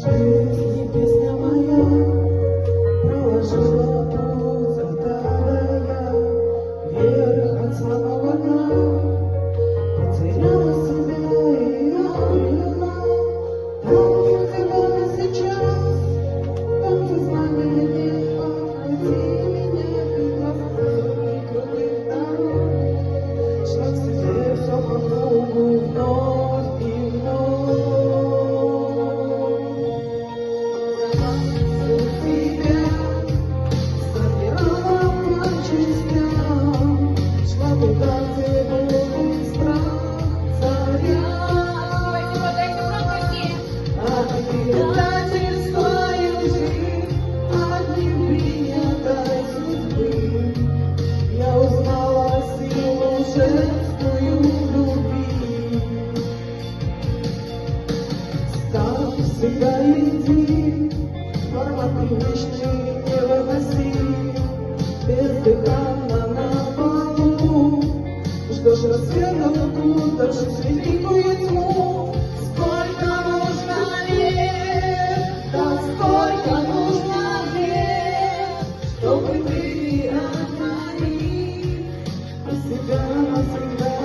Жизнь, песня моя, проложила путь загадая, вверх от самого дна. Потеряла себя и обрела, там, где была сейчас, там, где знания нет, подходи меня, и крутых дорог, шаг к себе все по кругу вновь и вновь. Всегда иди, формат привычный не выноси, бездыханно на полу. Ждешь рассвета тут, даже светликую тьму. Сколько нужно лет, да сколько нужно лет, чтобы ты отмори и себя навсегда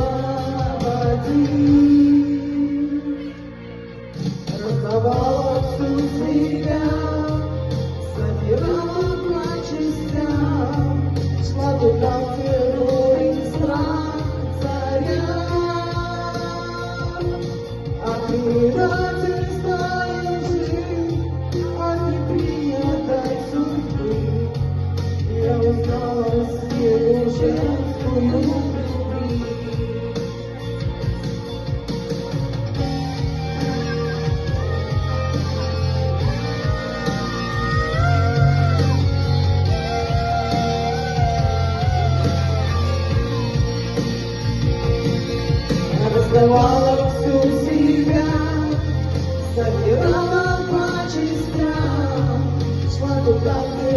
освободи. Раздавала всю себя, собирала по частям, шла туда, где роет страх царя. От предательства и лжи, от непринятой судьбы я узнала силу женскую любви. Раздавала всю себя, собирала по частям, шла туда, где